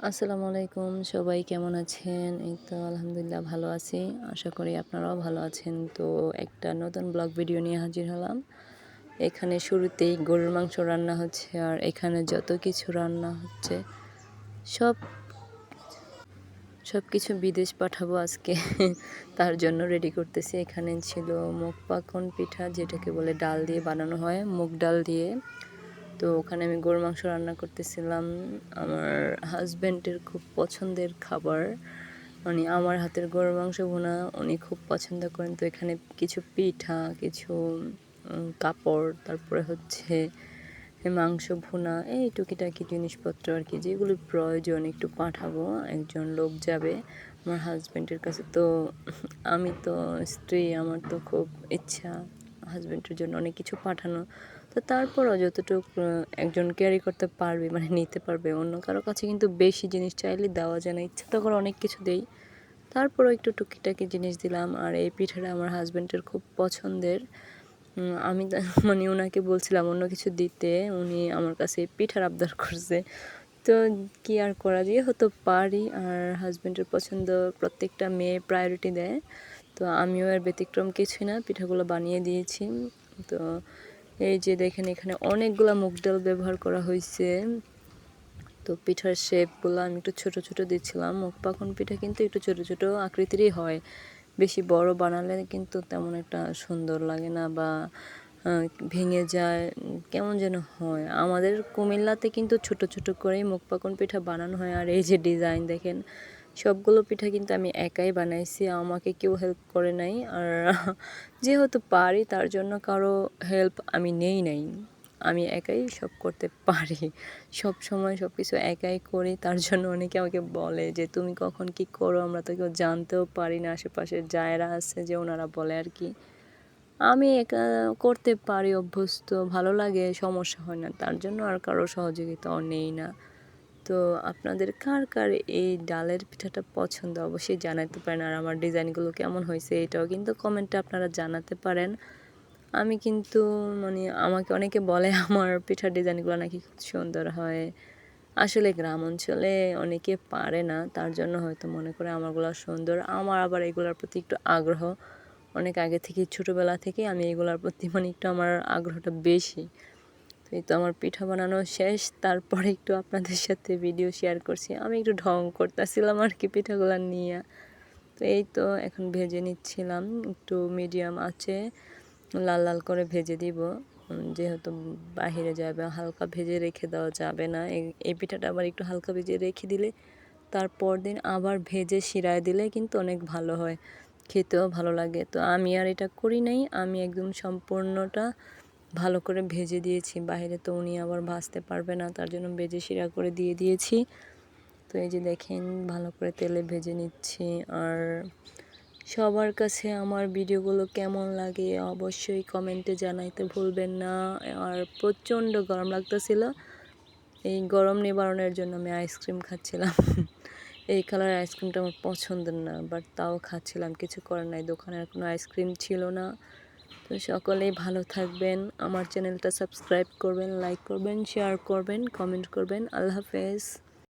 আসসালামু আলাইকুম, সবাই কেমন আছেন? এই তো আলহামদুলিল্লাহ ভালো আছি। আশা করি আপনারাও ভালো আছেন। তো একটা নতুন ব্লগ ভিডিও নিয়ে হাজির হলাম। এখানে শুরুতেই গরুর মাংস রান্না হচ্ছে, আর এখানে যত কিছু রান্না হচ্ছে সব সব কিছু বিদেশ পাঠাবো আজকে। তার জন্য রেডি করতেছি। এখানে ছিল মুগ পাকন পিঠা, যেটাকে বলে ডাল দিয়ে বানানো হয়, মুগ ডাল দিয়ে। তো ওখানে আমি গরুর মাংস রান্না করতেছিলাম। আমার হাজব্যান্ডের খুব পছন্দের খাবার, মানে আমার হাতের গরুর মাংস ভুনা উনি খুব পছন্দ করেন। তো এখানে কিছু পিঠা, কিছু কাপড়, তারপরে হচ্ছে মাংস ভুনা, এই টুকিটাকি জিনিসপত্র আর কি, যেগুলো প্রয়োজন একটু পাঠাবো। একজন লোক যাবে আমার হাজব্যান্ডের কাছে। তো আমি তো স্ত্রী, আমার তো খুব ইচ্ছা হাজব্যান্ডের জন্য অনেক কিছু পাঠানো। তো তারপরও যতটুকু একজন ক্যারি করতে পারবে, মানে নিতে পারবে, অন্য কারো কাছে কিন্তু বেশি জিনিস চাইলে দেওয়া যায় না। ইচ্ছা তো করে অনেক কিছু দেই, তারপরও একটু টুকিটাকি জিনিস দিলাম। আর এই পিঠাটা আমার হাজব্যান্ডের খুব পছন্দের। আমি মানে ওনাকে বলছিলাম অন্য কিছু দিতে, উনি আমার কাছে পিঠার আবদার করছে। তো কি আর করা, দিয়ে হতো পারি। আর হাজব্যান্ডের পছন্দ প্রত্যেকটা মেয়ে প্রায়োরিটি দেয়, তো আমিও এর ব্যতিক্রম কিছুই না, পিঠাগুলো বানিয়ে দিয়েছি। তো এই যে দেখেন, এখানে অনেকগুলো মুগ ডাল ব্যবহার করা হয়েছে। তো পিঠার শেপগুলো আমি একটু ছোট ছোট দিচ্ছিলাম। মুগ পাকন পিঠা কিন্তু একটু ছোট ছোট আকৃতিরই হয়, বেশি বড় বানালে কিন্তু তেমন একটা সুন্দর লাগে না, বা ভেঙে যায়, কেমন যেন হয়। আমাদের কুমিল্লাতে কিন্তু ছোট ছোট করেই মুগ পাকন পিঠা বানানো হয়। আর এই যে ডিজাইন দেখেন, সবগুলো পিঠা কিন্তু আমি একাই বানাইছি, আমাকে কেউ হেল্প করে নাই। আর যেহেতু পারি, তার জন্য কারো হেল্প আমি নেই নাই, আমি একাই সব করতে পারি। সব সময় সব কিছু একাই করি, তার জন্য অনেকে আমাকে বলে যে তুমি কখন কি করো, আমরা তো কেউ জানতেও পারি না। আশেপাশের যায়েরা আছে যে, ওনারা বলে আর কি। আমি একা করতে পারি, অভ্যস্ত, ভালো লাগে, সমস্যা হয় না, তার জন্য আর কারো সহযোগিতাও নেই না। তো আপনাদের কার কার এই ডালের পিঠাটা পছন্দ অবশ্যই জানাতে পারেন। আর আমার ডিজাইনগুলো কেমন হয়েছে এটাও কিন্তু কমেন্টে আপনারা জানাতে পারেন। আমি কিন্তু মানে আমাকে অনেকে বলে আমার পিঠার ডিজাইনগুলো নাকি খুব সুন্দর হয়। আসলে গ্রাম অঞ্চলে অনেকে পারে না, তার জন্য হয়তো মনে করে আমারগুলো সুন্দর। আমার আবার এগুলোর প্রতি একটু আগ্রহ, অনেক আগে থেকে, ছোটোবেলা থেকে আমি এগুলোর প্রতি মানে একটু আমার আগ্রহটা বেশি। তো এই তো আমার পিঠা বানানো শেষ, তারপরে একটু আপনাদের সাথে ভিডিও শেয়ার করছি। আমি একটু ঢং করতেছিলাম আর কি পিঠাগুলো নিয়ে। তো এই তো এখন ভেজে নিচ্ছিলাম, একটু মিডিয়াম আছে লাল লাল করে ভেজে দিব। যেহেতু বাহিরে যাবে, হালকা ভেজে রেখে দেওয়া যাবে না। এই পিঠাটা আবার একটু হালকা ভেজে রেখে দিলে তারপর দিন আবার ভেজে শিরায় দিলে কিন্তু অনেক ভালো হয়, খেতেও ভালো লাগে। তো আমি আর এটা করি নাই, আমি একদম সম্পূর্ণটা ভালো করে ভেজে দিয়েছি। বাইরে তো উনি আবার ভাজতে পারবে না, তার জন্য ভেজে শিরা করে দিয়ে দিয়েছি। তো এই যে দেখেন, ভালো করে তেলে ভেজে নিচ্ছি। আর সবার কাছে আমার ভিডিওগুলো কেমন লাগে অবশ্যই কমেন্টে জানাইতে ভুলবেন না। আর প্রচণ্ড গরম লাগতেছিল, এই গরম নিবারণের জন্য আমি আইসক্রিম খাচ্ছিলাম। এই কালার আইসক্রিমটা আমার পছন্দের না, বাট তাও খাচ্ছিলাম, কিছু করার নাই, দোকানের কোনো আইসক্রিম ছিল না। তো সকলেই ভালো থাকবেন, আমার চ্যানেলটা সাবস্ক্রাইব করবেন, লাইক করবেন, শেয়ার করবেন, কমেন্ট করবেন। আল্লাহ হাফেজ।